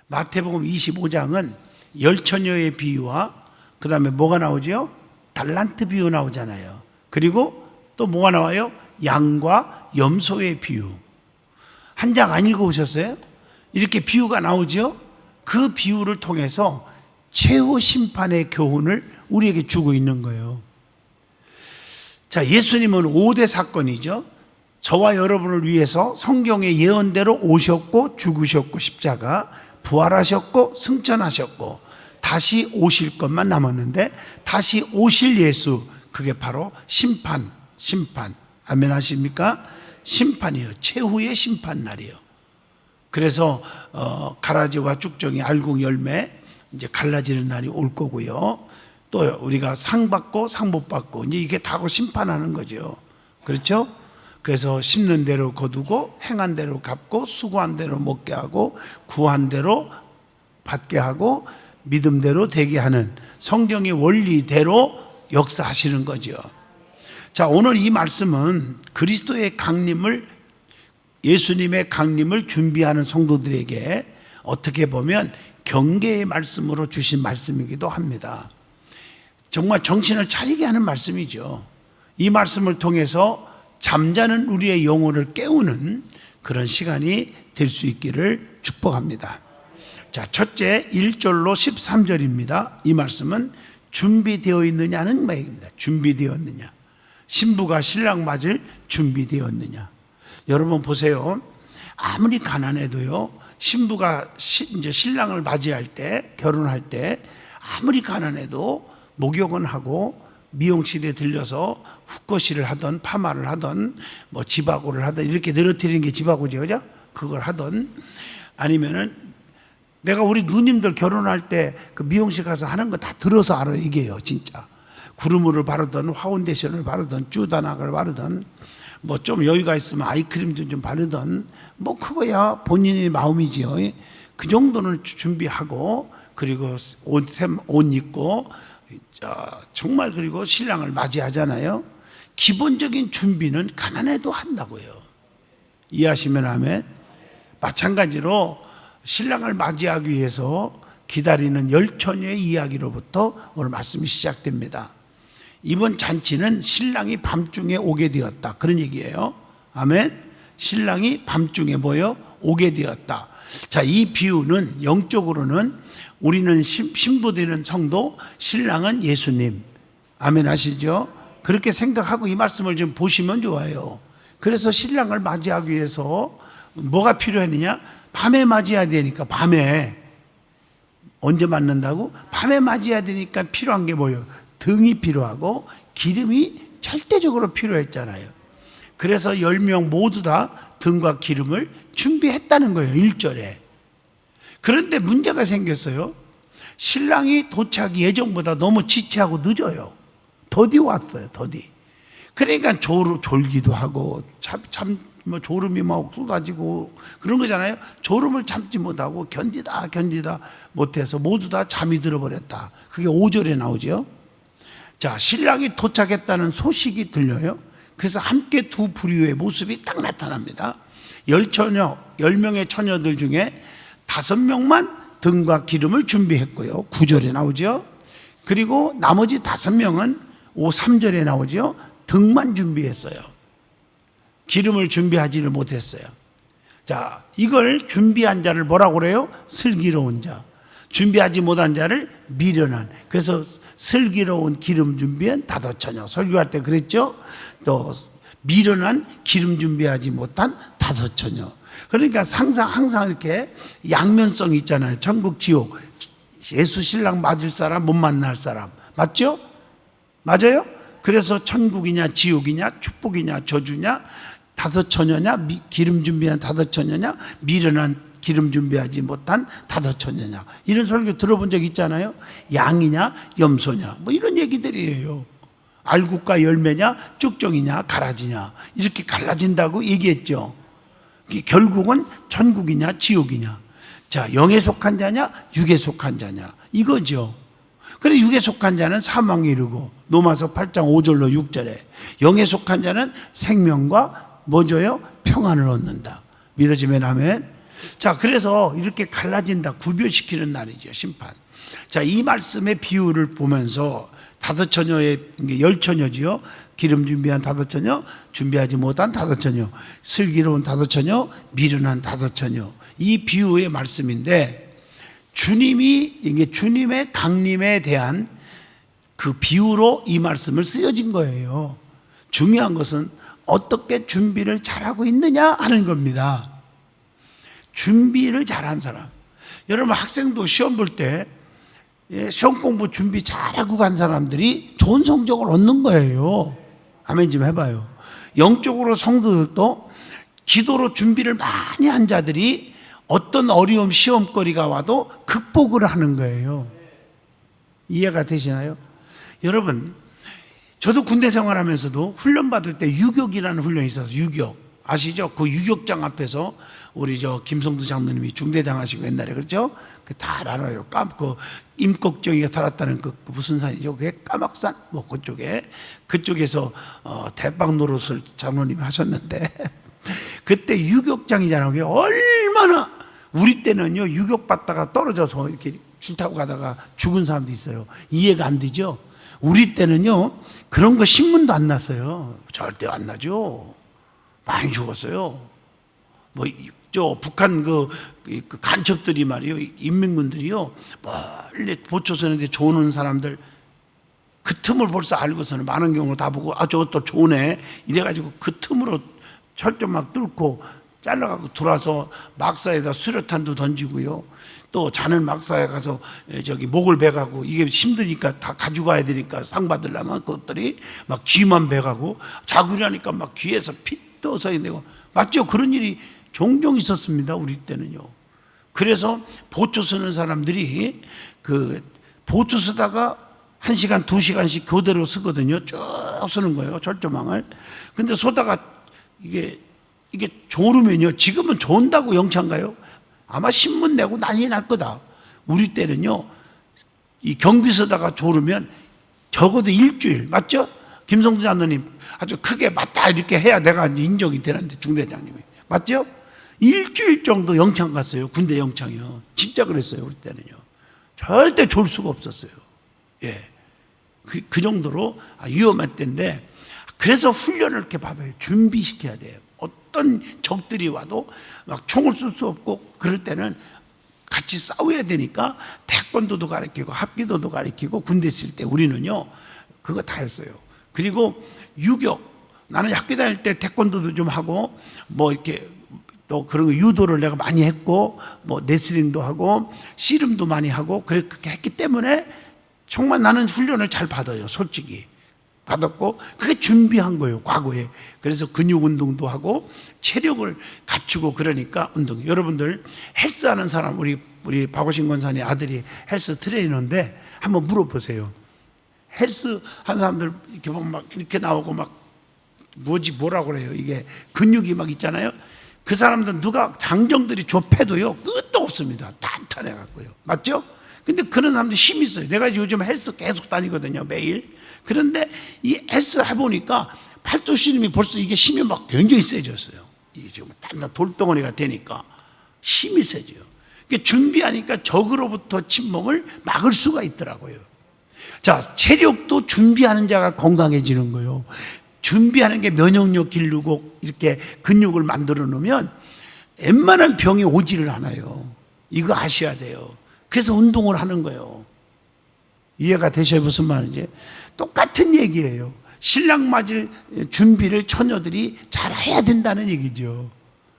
마태복음 25장은 열처녀의 비유와 그 다음에 뭐가 나오죠? 달란트 비유 나오잖아요. 그리고 또 뭐가 나와요? 양과 염소의 비유. 한 장 안 읽어보셨어요? 이렇게 비유가 나오죠? 그 비유를 통해서 최후 심판의 교훈을 우리에게 주고 있는 거예요. 자, 예수님은 5대 사건이죠. 저와 여러분을 위해서 성경의 예언대로 오셨고 죽으셨고 십자가, 부활하셨고 승천하셨고 다시 오실 것만 남았는데 다시 오실 예수, 그게 바로 심판. 아멘 하십니까? 심판이에요. 최후의 심판 날이에요. 그래서 가라지와 쭉정이 알곡 열매 이제 갈라지는 날이 올 거고요. 또 우리가 상 받고 상 못 받고 이제 이게 다 심판하는 거죠. 그렇죠? 그래서 심는 대로 거두고 행한 대로 갚고 수고한 대로 먹게 하고 구한 대로 받게 하고 믿음대로 되게 하는 성경의 원리대로 역사하시는 거죠. 자, 오늘 이 말씀은 그리스도의 강림을, 예수님의 강림을 준비하는 성도들에게 어떻게 보면 경계의 말씀으로 주신 말씀이기도 합니다. 정말 정신을 차리게 하는 말씀이죠. 이 말씀을 통해서 잠자는 우리의 영혼을 깨우는 그런 시간이 될 수 있기를 축복합니다. 자, 첫째 1절로 13절입니다. 이 말씀은 준비되어 있느냐는 말입니다. 준비되었느냐. 신부가 신랑 맞을 준비되었느냐. 여러분 보세요. 아무리 가난해도요, 신부가 이제 신랑을 맞이할 때, 결혼할 때 아무리 가난해도 목욕은 하고 미용실에 들려서 훅거실을 하던 파마를 하던 뭐 지바고를 하던 이렇게 늘어뜨리는 게 지바고죠, 그죠? 그걸 하던 아니면은 내가 우리 누님들 결혼할 때 그 미용실 가서 하는 거 다 들어서 알아 얘기해요, 진짜. 구르무를 바르던 파운데이션을 바르던 쭈다낙을 바르던 뭐 좀 여유가 있으면 아이크림도 좀 바르던 뭐 그거야 본인의 마음이지요. 그 정도는 준비하고 그리고 옷 입고 정말 그리고 신랑을 맞이하잖아요. 기본적인 준비는 가난해도 한다고요. 이해하시면 아멘. 마찬가지로 신랑을 맞이하기 위해서 기다리는 열처녀의 이야기로부터 오늘 말씀이 시작됩니다. 이번 잔치는 신랑이 밤중에 오게 되었다, 그런 얘기예요. 아멘. 신랑이 밤중에 오게 되었다. 자, 이 비유는 영적으로는 우리는 신부되는 성도, 신랑은 예수님. 아멘 하시죠? 그렇게 생각하고 이 말씀을 좀 보시면 좋아요. 그래서 신랑을 맞이하기 위해서 뭐가 필요했느냐? 밤에 맞이해야 되니까. 밤에 언제 맞는다고? 밤에 맞이해야 되니까 필요한 게 뭐예요? 등이 필요하고 기름이 절대적으로 필요했잖아요. 그래서 10명 모두 다 등과 기름을 준비했다는 거예요, 1절에. 그런데 문제가 생겼어요. 신랑이 도착이 예정보다 너무 지체하고 늦어요. 더디 왔어요, 더디. 그러니까 졸기도 하고 뭐 졸음이 막 쏟아지고 그런 거잖아요. 졸음을 참지 못하고 견디다 못해서 모두 다 잠이 들어버렸다. 그게 5절에 나오죠. 자, 신랑이 도착했다는 소식이 들려요. 그래서 함께 두 부류의 모습이 딱 나타납니다. 10명의 처녀들 중에 5명만 등과 기름을 준비했고요. 9절에 나오죠. 그리고 나머지 5명은 3절에 나오죠. 등만 준비했어요. 기름을 준비하지를 못했어요. 자, 이걸 준비한 자를 뭐라고 그래요? 슬기로운 자. 준비하지 못한 자를 미련한. 그래서 슬기로운 기름 준비한 5처녀. 설교할 때 그랬죠? 또 미련한 기름 준비하지 못한 5처녀. 그러니까 항상 이렇게 양면성이 있잖아요. 천국, 지옥. 예수 신랑 맞을 사람, 못 만날 사람. 맞죠? 맞아요? 그래서 천국이냐, 지옥이냐, 축복이냐, 저주냐, 5처녀냐, 기름 준비한 5처녀냐, 미련한 기름 준비하지 못한 5처녀냐. 이런 설교 들어본 적 있잖아요. 양이냐, 염소냐, 뭐 이런 얘기들이에요. 알곡과 열매냐, 쭉정이냐, 가라지냐, 이렇게 갈라진다고 얘기했죠. 결국은 천국이냐 지옥이냐. 자, 영에 속한 자냐 육에 속한 자냐, 이거죠. 그래, 육에 속한 자는 사망에 이르고, 로마서 8장 5절로 6절에 영에 속한 자는 생명과 뭐 줘요? 평안을 얻는다. 믿어지면 아멘. 자, 그래서 이렇게 갈라진다, 구별시키는 날이죠, 심판. 자, 이 말씀의 비유를 보면서 다섯 처녀의, 열 처녀지요. 기름 준비한 다섯 처녀, 준비하지 못한 다섯 처녀, 슬기로운 다섯 처녀, 미련한 다섯 처녀. 이 비유의 말씀인데, 주님이, 이게 주님의 강림에 대한 그 비유로 이 말씀을 쓰여진 거예요. 중요한 것은 어떻게 준비를 잘하고 있느냐 하는 겁니다. 준비를 잘한 사람. 여러분, 학생도 시험 볼 때 시험 공부 준비 잘하고 간 사람들이 좋은 성적을 얻는 거예요. 아멘 좀 해봐요. 영적으로 성도들도 기도로 준비를 많이 한 자들이 어떤 어려움 시험거리가 와도 극복을 하는 거예요. 이해가 되시나요? 여러분, 저도 군대 생활하면서도 훈련 받을 때 유격이라는 훈련이 있어서, 유격 아시죠? 그 유격장 앞에서 우리 저 김성두 장로님이 중대장 하시고 옛날에, 그렇죠? 그 다 알아요. 그 임꺽정이가 살았다는 그 무슨 산이죠? 그게 까막산 뭐 그쪽에서 대박 노릇을 장로님이 하셨는데 그때 유격장이잖아요. 그게 얼마나, 우리 때는요 유격 받다가 떨어져서 이렇게 줄 타고 가다가 죽은 사람도 있어요. 이해가 안 되죠? 우리 때는요 그런 거 신문도 안 났어요. 절대 안 나죠. 많이 죽었어요. 뭐 저 북한 그 간첩들이 말이요, 인민군들이요 멀리 보초선인데 좋은 사람들 그 틈을 벌써 알고서는 많은 경우를 다 보고, 아 저것도 좋네 이래가지고 그 틈으로 철좀 막 뚫고 잘라가고 들어와서 막사에다 수류탄도 던지고요. 또 자는 막사에 가서 저기 목을 베가고, 이게 힘드니까 다 가져가야 되니까 상 받으려면 그것들이 막 귀만 베가고, 자고 일하니까 막 귀에서 피 떠서 되고, 맞죠? 그런 일이 종종 있었습니다, 우리 때는요. 그래서 보초 서는 사람들이 그 보초 서다가 1시간, 2시간씩 교대로 쓰거든요. 쭉 쓰는 거예요, 철조망을. 근데 쏘다가 이게 졸으면요, 지금은 존다고 영창가요? 아마 신문 내고 난리 날 거다. 우리 때는요, 이 경비 서다가 졸으면 적어도 일주일, 맞죠? 김성주 장로님 아주 크게 맞다 이렇게 해야 내가 인정이 되는데, 중대장님이, 맞죠? 일주일 정도 영창 갔어요. 군대 영창이요. 진짜 그랬어요, 우리 때는요. 절대 졸 수가 없었어요. 예. 그 정도로 위험한 때인데, 그래서 훈련을 이렇게 받아요. 준비시켜야 돼요. 어떤 적들이 와도 막 총을 쏠 수 없고, 그럴 때는 같이 싸워야 되니까 태권도도 가르치고 합기도도 가르치고, 군대 있을 때 우리는요 그거 다 했어요. 그리고 유격, 나는 학교 다닐 때 태권도도 좀 하고 뭐 이렇게 또 그런 거 유도를 내가 많이 했고, 뭐 레슬링도 하고 씨름도 많이 하고 그렇게 했기 때문에 정말 나는 훈련을 잘 받아요. 솔직히 받았고, 그게 준비한 거예요, 과거에. 그래서 근육 운동도 하고 체력을 갖추고, 그러니까 운동. 여러분들 헬스하는 사람, 우리 박오신 권사님 아들이 헬스 트레이너인데 한번 물어보세요. 헬스 한 사람들 이렇게 보면 막 이렇게 나오고 막 뭐라고 그래요? 이게 근육이 막 있잖아요. 그 사람들 누가 장정들이 좁혀도요 끝도 없습니다. 탄탄해 갖고요. 맞죠? 근데 그런 사람들 힘이 있어요. 내가 요즘 헬스 계속 다니거든요, 매일. 그런데 이 헬스 해보니까 팔뚝시름이 벌써 이게 힘이 막 굉장히 세졌어요. 이게 지금 단단 돌덩어리가 되니까 힘이 세져요. 그러니까 준비하니까 적으로부터 침범을 막을 수가 있더라고요. 자, 체력도 준비하는 자가 건강해지는 거예요. 준비하는 게 면역력 기르고 이렇게 근육을 만들어 놓으면 웬만한 병이 오지를 않아요. 이거 아셔야 돼요. 그래서 운동을 하는 거예요. 이해가 되셔요? 무슨 말인지? 똑같은 얘기예요. 신랑 맞을 준비를 처녀들이 잘 해야 된다는 얘기죠.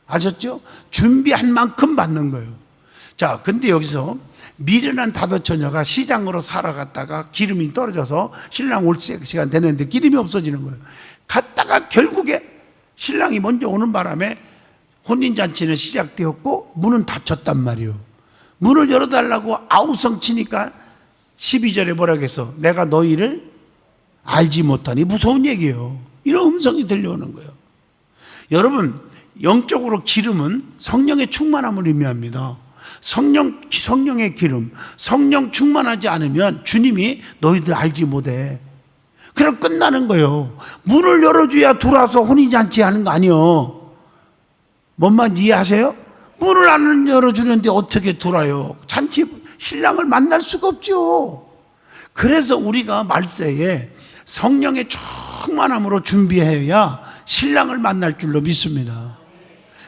아셨죠? 준비한 만큼 받는 거예요. 자, 근데 여기서 미련한 다섯 처녀가 시장으로 살아갔다가 기름이 떨어져서 신랑 올 시간 되는데 기름이 없어지는 거예요. 갔다가 결국에 신랑이 먼저 오는 바람에 혼인잔치는 시작되었고 문은 닫혔단 말이에요. 문을 열어달라고 아우성 치니까 12절에 뭐라고 했어? 내가 너희를 알지 못하니. 무서운 얘기예요. 이런 음성이 들려오는 거예요. 여러분, 영적으로 기름은 성령의 충만함을 의미합니다. 성령의 기름, 성령 충만하지 않으면 주님이 너희들 알지 못해. 그럼 끝나는 거예요. 문을 열어줘야 들어와서 혼인잔치 하는 거 아니에요. 뭔 말인지 이해하세요? 문을 안 열어주는데 어떻게 돌아요? 잔치 신랑을 만날 수가 없죠. 그래서 우리가 말세에 성령의 충만함으로 준비해야 신랑을 만날 줄로 믿습니다.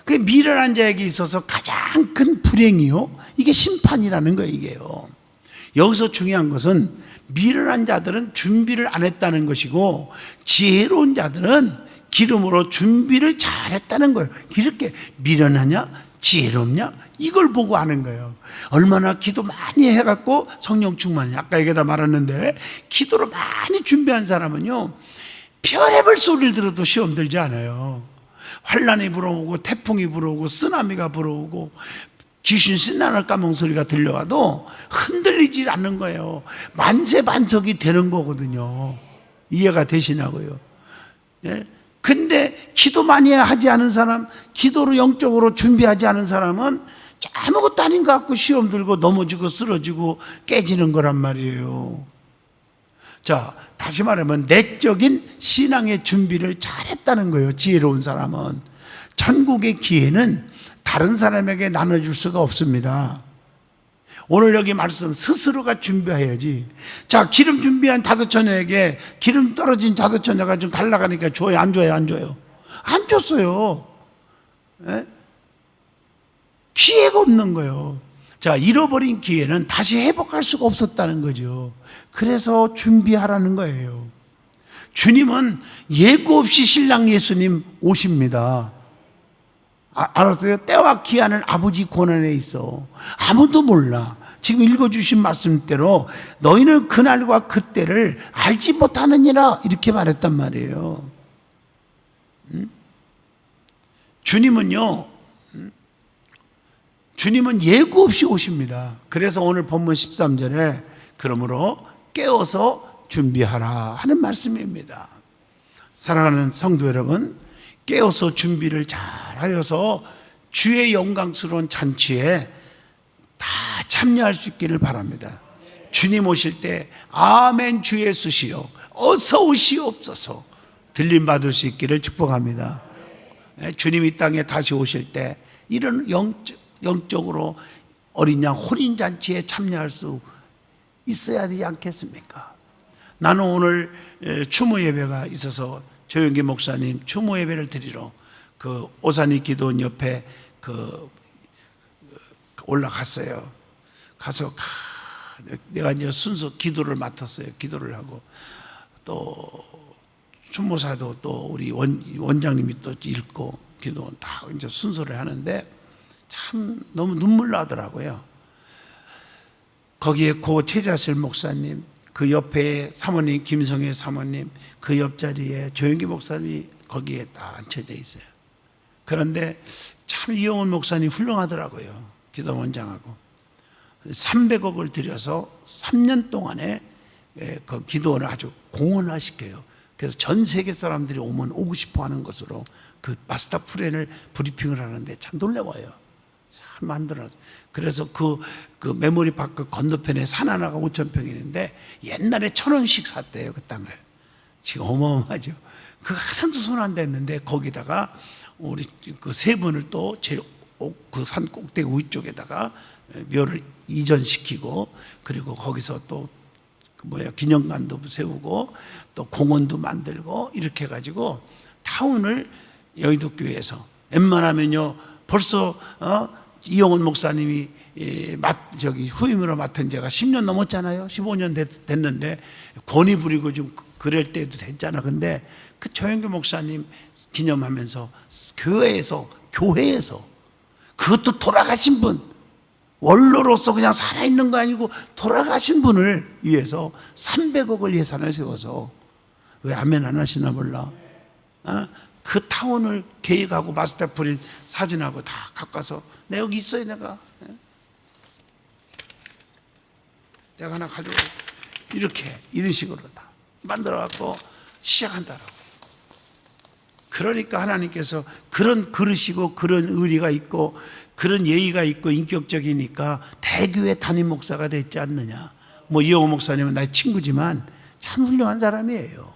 그 미련한 자에게 있어서 가장 큰 불행이요, 이게 심판이라는 거예요. 이게요. 여기서 중요한 것은 미련한 자들은 준비를 안 했다는 것이고, 지혜로운 자들은 기름으로 준비를 잘했다는 거예요. 이렇게 미련하냐 지혜롭냐 이걸 보고 아는 거예요. 얼마나 기도 많이 해갖고 성령 충만이냐. 아까 얘기다 말했는데, 기도를 많이 준비한 사람은요, 별의별 소리를 들어도 시험 들지 않아요. 환란이 불어오고 태풍이 불어오고 쓰나미가 불어오고 귀신 신나는 까먹은 소리가 들려와도 흔들리지 않는 거예요. 만세반석이 되는 거거든요. 이해가 되시냐고요? 예? 근데 기도 많이 하지 않은 사람, 기도로 영적으로 준비하지 않은 사람은 아무것도 아닌 것 같고 시험 들고 넘어지고 쓰러지고 깨지는 거란 말이에요. 자, 다시 말하면 내적인 신앙의 준비를 잘했다는 거예요. 지혜로운 사람은. 천국의 기회는 다른 사람에게 나눠줄 수가 없습니다. 오늘 여기 말씀, 스스로가 준비해야지. 자, 기름 준비한 다도처녀에게 기름 떨어진 다도처녀가 좀 달라가니까 줘요? 안 줘요? 안 줘요? 안 줬어요. 예? 기회가 없는 거예요. 자, 잃어버린 기회는 다시 회복할 수가 없었다는 거죠. 그래서 준비하라는 거예요. 주님은 예고 없이 신랑 예수님 오십니다. 알았어요? 때와 기한은 아버지 권한에 있어. 아무도 몰라. 지금 읽어주신 말씀대로 너희는 그날과 그때를 알지 못하느니라 이렇게 말했단 말이에요. 주님은요, 주님은 예고 없이 오십니다. 그래서 오늘 본문 13절에 그러므로 깨어서 준비하라 하는 말씀입니다. 사랑하는 성도 여러분, 깨어서 준비를 잘 하여서 주의 영광스러운 잔치에 다 참여할 수 있기를 바랍니다. 주님 오실 때 아멘 주 예수시여 어서 오시옵소서 들림 받을 수 있기를 축복합니다. 주님 이 땅에 다시 오실 때 이런 영적으로 어린 양 혼인잔치에 참여할 수 있어야 되지 않겠습니까? 나는 오늘 추모 예배가 있어서 조영기 목사님 추모 예배를 드리러 그 오산이 기도원 옆에 올라갔어요. 가서 내가 이제 순서 기도를 맡았어요. 기도를 하고 또 추모사도 또 우리 원장님이 또 읽고 기도 다 이제 순서를 하는데 참 너무 눈물 나더라고요. 거기에 고 최자실 목사님, 그 옆에 사모님 김성애 사모님, 그 옆자리에 조영기 목사님이 거기에 다 앉혀져 있어요. 그런데 참 이영훈 목사님 훌륭하더라고요. 기도원장하고 300억을 들여서 3년 동안에 그 기도원을 아주 공헌화시켜요. 그래서 전 세계 사람들이 오면 오고 싶어 하는 것으로 그 마스터 플랜을 브리핑을 하는데 참 놀라워요. 참 만들어서. 그래서 그 메모리 파크 건너편에 산 하나가 5,000평이 있는데 옛날에 1,000원씩 샀대요. 그 땅을. 지금 어마어마하죠. 그 하나도 손 안 댔는데 거기다가 우리 그 세 분을 또 제일 그 산 꼭대기 위쪽에다가 묘를 이전시키고 그리고 거기서 또 기념관도 세우고 또 공원도 만들고 이렇게 해가지고 타운을 여의도 교회에서 웬만하면요 벌써 이영훈 목사님이 후임으로 맡은 지가 10년 넘었잖아요. 15년 됐는데 권위 부리고 좀 그럴 때도 됐잖아. 근데 그 조영기 목사님 기념하면서 교회에서 그것도 돌아가신 분, 원로로서 그냥 살아있는 거 아니고 돌아가신 분을 위해서 300억을 예산을 세워서, 왜 아멘 안 하시나 몰라. 그 타운을 계획하고 마스터 프린 사진하고 다 갖고 와서 내가 여기 있어요. 내가 하나 가지고 이런 식으로 다 만들어 갖고 시작한다라고. 그러니까 하나님께서 그런 그릇이고 그런 의리가 있고 그런 예의가 있고 인격적이니까 대교회 담임 목사가 됐지 않느냐. 이영호 목사님은 나의 친구지만 참 훌륭한 사람이에요.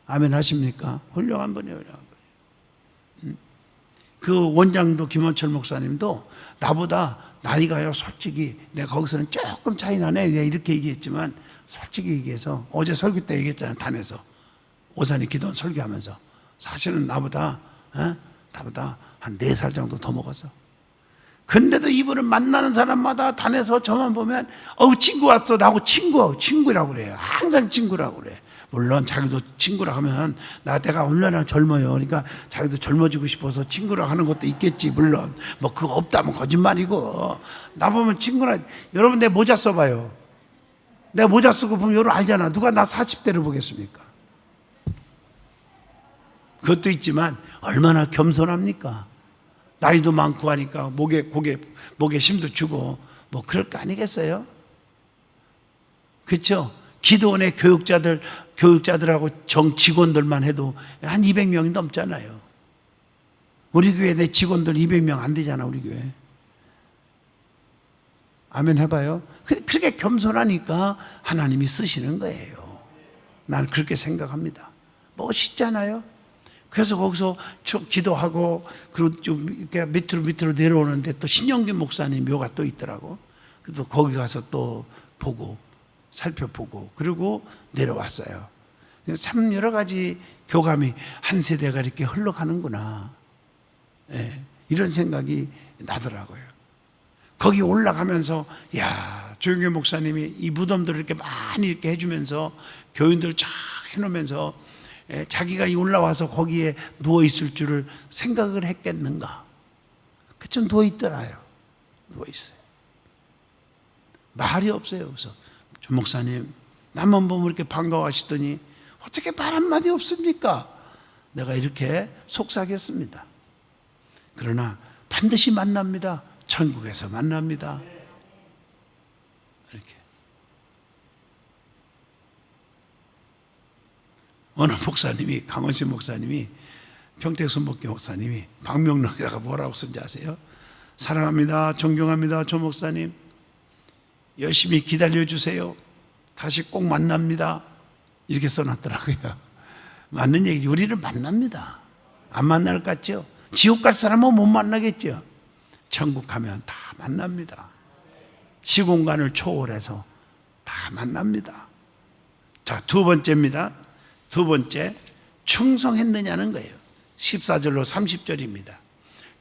아멘 하십니까? 훌륭한 분이에요. 그 원장도 김원철 목사님도 나보다 나이가요, 솔직히 내가 거기서는 조금 차이 나네, 내가 이렇게 얘기했지만 솔직히 얘기해서 어제 설교 때 얘기했잖아요. 단에서 오산이 기도원 설교하면서 사실은 나보다 한 4살 정도 더 먹었어. 근데도 이분은 만나는 사람마다 단에서 저만 보면 친구 왔어, 나하고 친구라고 그래요. 항상 친구라고 그래. 물론 자기도 친구라 하면 내가 얼마나 젊어요. 그러니까 자기도 젊어지고 싶어서 친구라 하는 것도 있겠지. 물론 뭐 그거 없다면 거짓말이고. 나 보면 친구라. 여러분 내 모자 써봐요. 내가 모자 쓰고 보면 여러분 알잖아. 누가 나 40대로 보겠습니까? 그것도 있지만 얼마나 겸손합니까? 나이도 많고 하니까 목에 힘도 주고 뭐 그럴 거 아니겠어요? 그렇죠? 기도원의 교육자들하고 직원들만 해도 한 200명이 넘잖아요. 우리 교회 내 직원들 200명 안 되잖아, 우리 교회. 아멘 해봐요. 그렇게 겸손하니까 하나님이 쓰시는 거예요. 나는 그렇게 생각합니다. 멋있잖아요. 그래서 거기서 기도하고 그리고 좀 이렇게 밑으로 내려오는데 또 신영균 목사님 묘가 또 있더라고. 그래서 거기 가서 또 보고 살펴보고 그리고 내려왔어요. 참 여러 가지 교감이 한 세대가 이렇게 흘러가는구나. 이런 생각이 나더라고요. 거기 올라가면서 조영규 목사님이 이 무덤들을 이렇게 많이 이렇게 해주면서 교인들을 쫙 해놓으면서 자기가 올라와서 거기에 누워있을 줄을 생각을 했겠는가. 좀 누워있더라요. 누워있어요. 말이 없어요. 그래서 조 목사님 나만 보면 이렇게 반가워하시더니 어떻게 말 한마디 없습니까? 내가 이렇게 속삭였습니다. 그러나 반드시 만납니다. 천국에서 만납니다. 이렇게. 어느 목사님이, 강원신 목사님이, 평택순복교 목사님이 방명록에다가 뭐라고 쓴지 아세요? 사랑합니다, 존경합니다, 조 목사님. 열심히 기다려주세요. 다시 꼭 만납니다. 이렇게 써놨더라고요. 맞는 얘기, 우리를 만납니다. 안 만날 것 같죠? 지옥 갈 사람은 못 만나겠죠? 천국 가면 다 만납니다. 시공간을 초월해서 다 만납니다. 자, 두 번째입니다. 두 번째, 충성했느냐는 거예요. 14절로 30절입니다.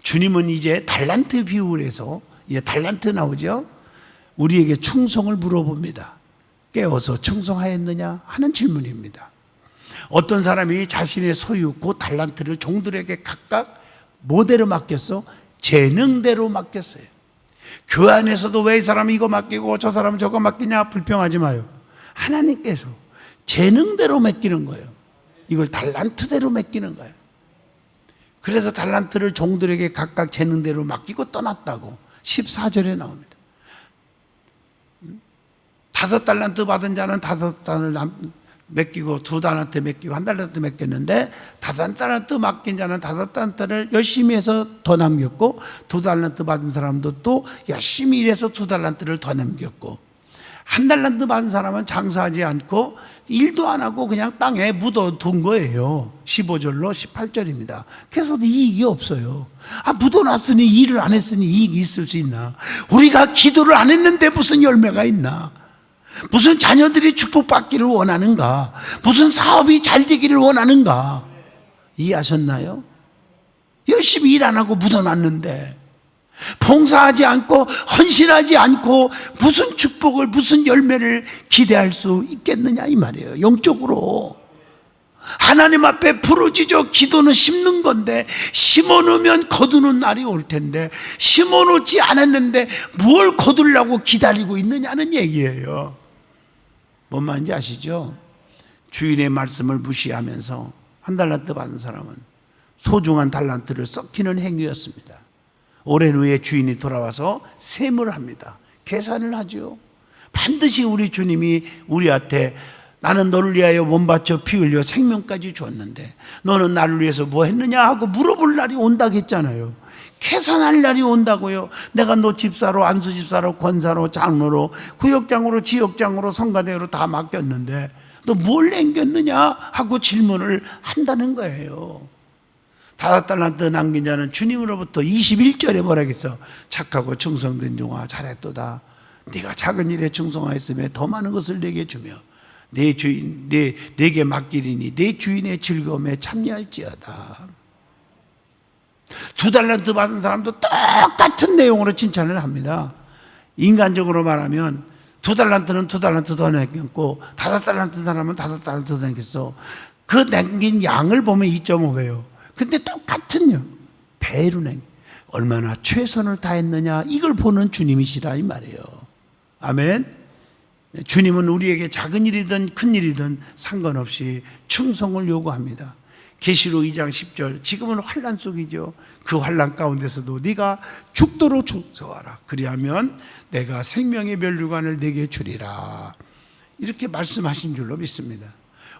주님은 이제 달란트 비유를 해서, 달란트 나오죠? 우리에게 충성을 물어봅니다. 깨워서 충성하였느냐 하는 질문입니다. 어떤 사람이 자신의 소유, 그 달란트를 종들에게 각각 뭐대로 맡겼어? 재능대로 맡겼어요. 교회 안에서도 왜 이 사람이 이거 맡기고 저 사람은 저거 맡기냐 불평하지 마요. 하나님께서 재능대로 맡기는 거예요. 이걸 달란트대로 맡기는 거예요. 그래서 달란트를 종들에게 각각 재능대로 맡기고 떠났다고 14절에 나옵니다. 5달란트 받은 자는 5달란트를 맡기고 2달란트 맡기고 1달란트 맡겼는데 5달란트 맡긴 자는 5달란트를 열심히 해서 더 남겼고 2달란트 받은 사람도 또 열심히 일해서 2달란트를 더 남겼고 1달란트 받은 사람은 장사하지 않고 일도 안 하고 그냥 땅에 묻어둔 거예요. 15절로 18절입니다. 그래서 이익이 없어요. 묻어놨으니 일을 안 했으니 이익이 있을 수 있나? 우리가 기도를 안 했는데 무슨 열매가 있나? 무슨 자녀들이 축복받기를 원하는가? 무슨 사업이 잘 되기를 원하는가? 이해하셨나요? 열심히 일 안 하고 묻어놨는데 봉사하지 않고 헌신하지 않고 무슨 축복을 무슨 열매를 기대할 수 있겠느냐 이 말이에요. 영적으로 하나님 앞에 부르짖어 기도는 심는 건데 심어놓으면 거두는 날이 올 텐데 심어놓지 않았는데 뭘 거두려고 기다리고 있느냐는 얘기예요. 뭔 말인지 아시죠? 주인의 말씀을 무시하면서 1달란트 받은 사람은 소중한 달란트를 썩히는 행위였습니다. 오랜 후에 주인이 돌아와서 세무를 합니다. 계산을 하죠. 반드시 우리 주님이 우리한테 나는 너를 위하여 몸 바쳐 피 흘려 생명까지 주었는데 너는 나를 위해서 뭐 했느냐 하고 물어볼 날이 온다고 했잖아요. 계산할 날이 온다고요. 내가 너 집사로, 안수 집사로, 권사로, 장로로, 구역장으로, 지역장으로, 성가대로 다 맡겼는데 너 뭘 남겼느냐 하고 질문을 한다는 거예요. 5달란트 남긴 자는 주님으로부터 21절에 뭐라겠어? 착하고 충성된 종아 잘했도다. 네가 작은 일에 충성하였으며 더 많은 것을 내게 주며 내 주인 내게 맡기리니 내 주인의 즐거움에 참여할지어다. 2달란트 받은 사람도 똑같은 내용으로 칭찬을 합니다. 인간적으로 말하면 2달란트는 2달란트 더 남겼고 5달란트 사람은 5달란트 더 남겼어. 그 남긴 양을 보면 2.5배요. 근데 똑같은요. 배로 남겨. 얼마나 최선을 다했느냐 이걸 보는 주님이시라 이 말이에요. 아멘. 주님은 우리에게 작은 일이든 큰 일이든 상관없이 충성을 요구합니다. 계시록 2장 10절 지금은 환난 속이죠. 그 환난 가운데서도 네가 죽도록 충성하라. 그리하면 내가 생명의 면류관을 내게 주리라. 이렇게 말씀하신 줄로 믿습니다.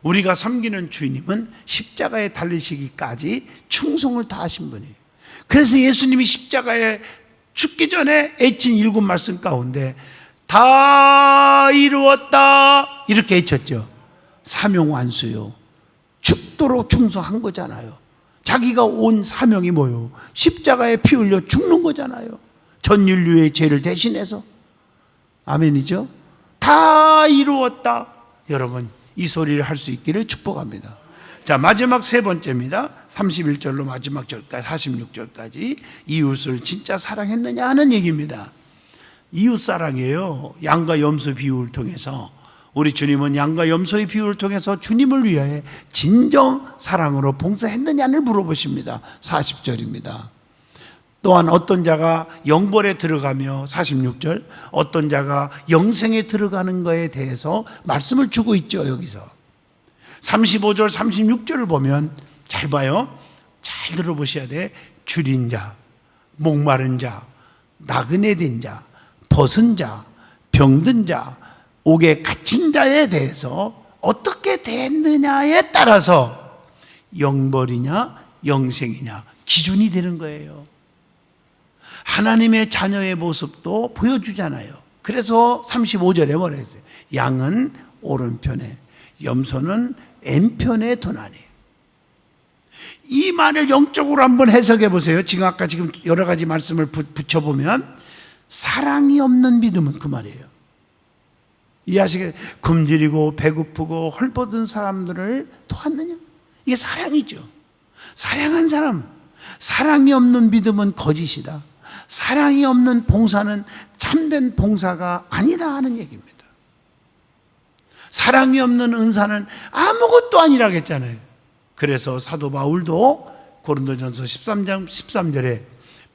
우리가 섬기는 주님은 십자가에 달리시기까지 충성을 다하신 분이에요. 그래서 예수님이 십자가에 죽기 전에 애친 7 말씀 가운데 다 이루었다 이렇게 외쳤죠. 사명 완수요. 죽도록 충성한 거잖아요. 자기가 온 사명이 뭐요? 십자가에 피 흘려 죽는 거잖아요. 전 인류의 죄를 대신해서. 아멘이죠? 다 이루었다. 여러분 이 소리를 할 수 있기를 축복합니다. 자, 마지막 3번째입니다. 31절로 마지막 절까지 46절까지 이웃을 진짜 사랑했느냐 하는 얘기입니다. 이웃사랑이에요. 양과 염소 비유를 통해서 우리 주님은 양과 염소의 비유를 통해서 주님을 위하여 진정 사랑으로 봉사했느냐를 물어보십니다. 40절입니다. 또한 어떤 자가 영벌에 들어가며 46절 어떤 자가 영생에 들어가는 것에 대해서 말씀을 주고 있죠. 여기서 35절 36절을 보면 잘 봐요. 잘 들어보셔야 돼. 줄인 자, 목마른 자, 나그네 된 자, 벗은 자, 병든 자, 옥에 갇힌 자에 대해서 어떻게 대했느냐에 따라서 영벌이냐 영생이냐 기준이 되는 거예요. 하나님의 자녀의 모습도 보여주잖아요. 그래서 35절에 뭐라 했어요? 양은 오른편에 염소는 왼편에 두나니. 이 말을 영적으로 한번 해석해 보세요. 지금 여러 가지 말씀을 붙여보면 사랑이 없는 믿음은 그 말이에요. 이해하시겠어요? 굶주리고 배고프고 헐벗은 사람들을 도왔느냐? 이게 사랑이죠. 사랑한 사람. 사랑이 없는 믿음은 거짓이다. 사랑이 없는 봉사는 참된 봉사가 아니다 하는 얘기입니다. 사랑이 없는 은사는 아무것도 아니라고 했잖아요. 그래서 사도 바울도 고린도전서 13장 13절에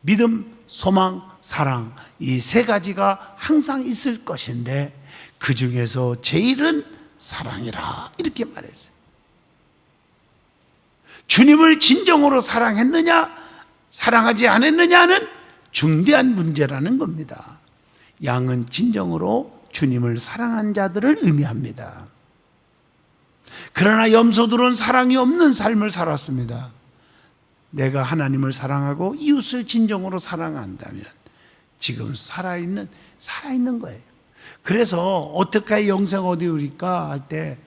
믿음, 소망, 사랑 이 3가지가 항상 있을 것인데 그 중에서 제일은 사랑이라 이렇게 말했어요. 주님을 진정으로 사랑했느냐 사랑하지 않았느냐는 중대한 문제라는 겁니다. 양은 진정으로 주님을 사랑한 자들을 의미합니다. 그러나 염소들은 사랑이 없는 삶을 살았습니다. 내가 하나님을 사랑하고 이웃을 진정으로 사랑한다면 지금 살아있는 거예요. 그래서 어떻게 영생 얻으리까 할 때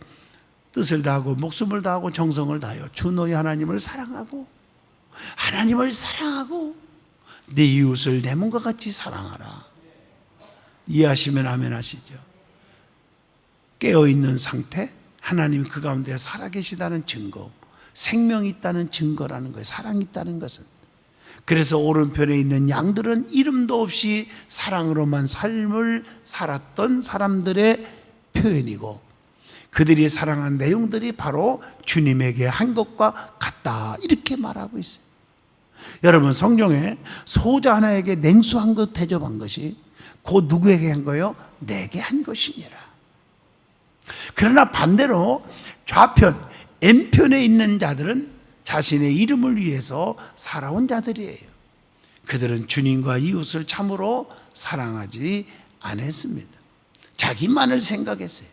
뜻을 다하고 목숨을 다하고 정성을 다하여 주 너희 하나님을 사랑하고 내 이웃을 내 몸과 같이 사랑하라. 이해하시면 아멘 하시죠. 깨어있는 상태, 하나님 그 가운데 살아계시다는 증거, 생명이 있다는 증거라는 거예요. 사랑이 있다는 것은. 그래서 오른편에 있는 양들은 이름도 없이 사랑으로만 삶을 살았던 사람들의 표현이고 그들이 사랑한 내용들이 바로 주님에게 한 것과 같다 이렇게 말하고 있어요. 여러분 성경에 소자 하나에게 냉수 한 것 대접한 것이 곧 누구에게 한 거예요? 내게 한 것이니라. 그러나 반대로 좌편, 왼편에 있는 자들은 자신의 이름을 위해서 살아온 자들이에요. 그들은 주님과 이웃을 참으로 사랑하지 않았습니다. 자기만을 생각했어요.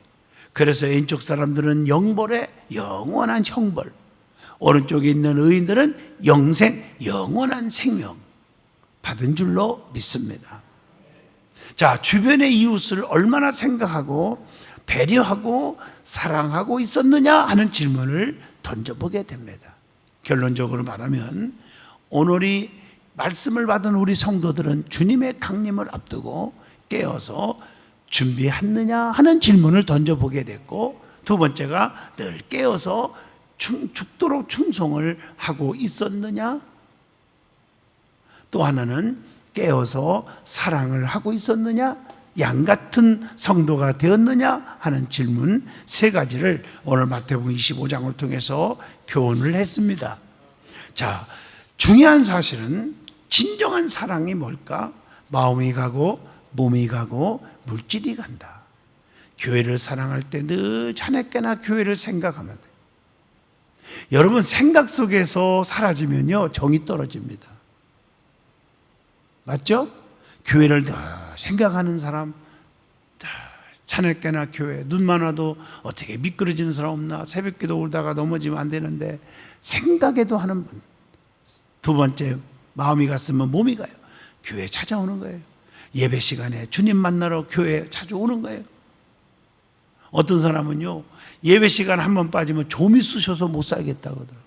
그래서 왼쪽 사람들은 영벌의 영원한 형벌, 오른쪽에 있는 의인들은 영생, 영원한 생명 받은 줄로 믿습니다. 자, 주변의 이웃을 얼마나 생각하고 배려하고 사랑하고 있었느냐 하는 질문을 던져보게 됩니다. 결론적으로 말하면 오늘이 말씀을 받은 우리 성도들은 주님의 강림을 앞두고 깨어서 준비했느냐 하는 질문을 던져보게 됐고, 두 번째가 늘 깨어서 죽도록 충성을 하고 있었느냐, 또 하나는 깨어서 사랑을 하고 있었느냐, 양 같은 성도가 되었느냐 하는 질문 세 가지를 오늘 마태복음 25장을 통해서 교훈을 했습니다. 자, 중요한 사실은 진정한 사랑이 뭘까? 마음이 가고 몸이 가고 물질이 간다. 교회를 사랑할 때 늘 자네께나 교회를 생각하면 돼요. 여러분, 생각 속에서 사라지면요 정이 떨어집니다. 맞죠? 교회를 늘 생각하는 사람, 자네께나 교회, 눈만 와도 어떻게 미끄러지는 사람 없나, 새벽기도 울다가 넘어지면 안 되는데 생각에도 하는 분. 두 번째, 마음이 갔으면 몸이 가요. 교회 찾아오는 거예요. 예배 시간에 주님 만나러 교회 찾아오는 거예요. 어떤 사람은요 예배 시간 한 번 빠지면 좀이 쑤셔서 못 살겠다고 하더라고요.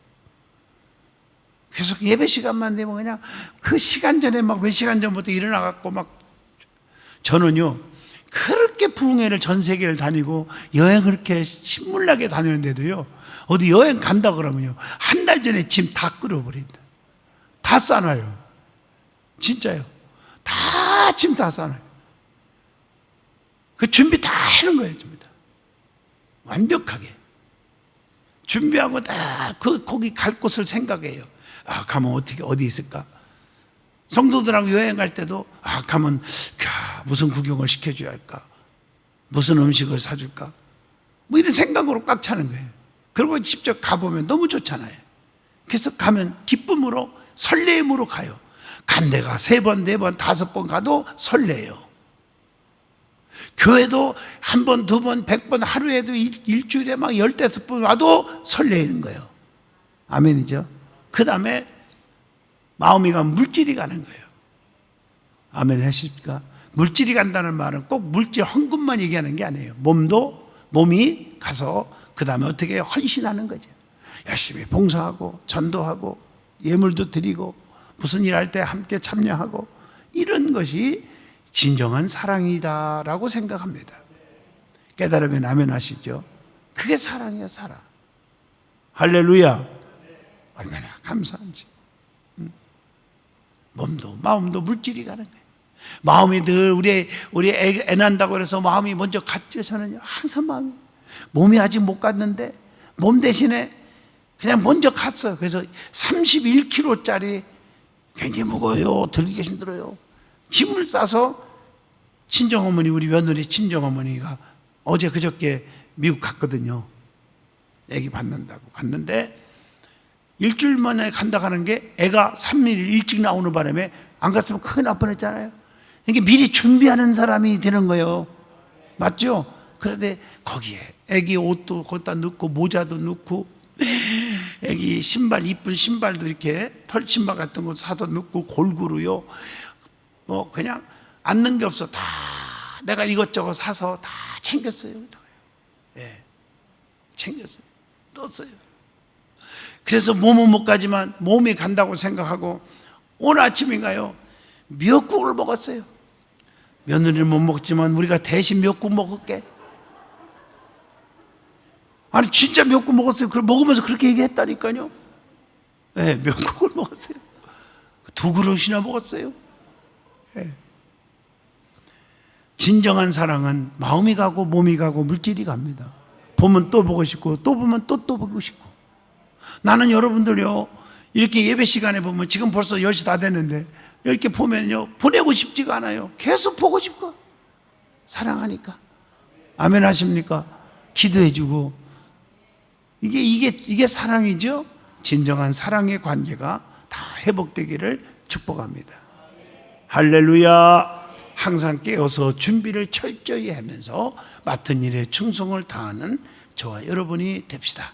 그래서 예배 시간만 되면 그냥 그 시간 전에 막 몇 시간 전부터 일어나갖고 막, 저는요 그렇게 부흥회를 전 세계를 다니고 여행 그렇게 신물나게 다니는데도요 어디 여행 간다 그러면요 한 달 전에 짐 다 끌어버립니다. 다 싸놔요. 진짜요. 다 짐 다 싸놔요. 그 준비 다 하는 거예요. 준비 다 완벽하게 준비하고 다 거기 갈 곳을 생각해요. 아, 가면 어떻게 어디 있을까? 성도들하고 여행 갈 때도 가면 무슨 구경을 시켜줘야 할까? 무슨 음식을 사줄까? 뭐 이런 생각으로 꽉 차는 거예요. 그리고 직접 가보면 너무 좋잖아요. 그래서 가면 기쁨으로 설레임으로 가요. 간 데가 3번, 4번, 5번 가도 설레요. 교회도 1번, 2번, 100번, 하루에도 일주일에 막 15번 와도 설레는 거예요. 아멘이죠. 그 다음에 마음이 가면 물질이 가는 거예요. 아멘 하십니까? 물질이 간다는 말은 꼭 물질 헌금만 얘기하는 게 아니에요. 몸이 가서 그 다음에 어떻게 헌신하는 거죠. 열심히 봉사하고 전도하고 예물도 드리고 무슨 일 할 때 함께 참여하고, 이런 것이 진정한 사랑이다라고 생각합니다. 깨달으면 아멘 하시죠. 그게 사랑이에요. 사랑. 할렐루야. 얼마나 감사한지. 몸도 마음도 물질이 가는 거예요. 마음이 늘 우리 애 난다고 그래서 마음이 먼저 갔지서는요 항상 마음이, 몸이 아직 못 갔는데 몸 대신에 그냥 먼저 갔어요. 그래서 31kg짜리 굉장히 무거워요. 들기 힘들어요. 짐을 싸서 친정어머니, 우리 며느리 친정어머니가 어제 그저께 미국 갔거든요. 애기 받는다고 갔는데 일주일 만에 간다 가는 게 애가 3일 일찍 나오는 바람에 안 갔으면 큰일 날 뻔했잖아요. 이게 미리 준비하는 사람이 되는 거예요. 맞죠? 그런데 거기에 애기 옷도 거기다 넣고 모자도 넣고 애기 신발, 이쁜 신발도 이렇게 털신발 같은 거 사다 넣고 골고루요. 뭐 그냥 앉는 게 없어. 다 내가 이것저것 사서 다 챙겼어요. 예, 챙겼어요. 넣었어요. 그래서 몸은 못 가지만 몸이 간다고 생각하고 오늘 아침인가요? 미역국을 먹었어요. 며느리는 못 먹지만 우리가 대신 미역국 먹을게. 아니 진짜 미역국 먹었어요. 그걸 먹으면서 그렇게 얘기했다니까요. 네, 미역국을 먹었어요. 2그릇이나 먹었어요. 네. 진정한 사랑은 마음이 가고 몸이 가고 물질이 갑니다. 보면 또 보고 싶고 또 보면 또 보고 싶고. 나는 여러분들요 이렇게 예배 시간에 보면 지금 벌써 10시 다 됐는데 이렇게 보면요 보내고 싶지가 않아요. 계속 보고 싶고 사랑하니까. 아멘 하십니까? 기도해주고. 이게 사랑이죠. 진정한 사랑의 관계가 다 회복되기를 축복합니다. 할렐루야. 항상 깨어서 준비를 철저히 하면서 맡은 일에 충성을 다하는 저와 여러분이 됩시다.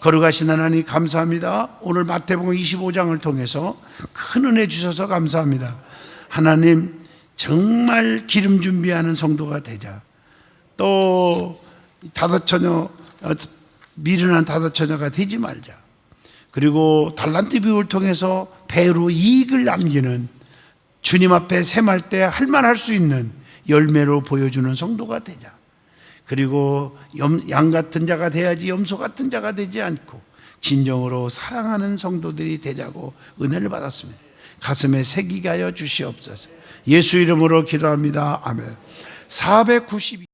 거룩하신 하나님 감사합니다. 오늘 마태복음 25장을 통해서 큰 은혜 주셔서 감사합니다. 하나님 정말 기름 준비하는 성도가 되자. 또 미련한 다섯처녀가 되지 말자. 그리고 달란트 비유를 통해서 배로 이익을 남기는, 주님 앞에 샘할 때 할만할 수 있는 열매로 보여주는 성도가 되자. 그리고 양 같은 자가 돼야지 염소 같은 자가 되지 않고 진정으로 사랑하는 성도들이 되자고 은혜를 받았습니다. 가슴에 새기게 하여 주시옵소서. 예수 이름으로 기도합니다. 아멘. 492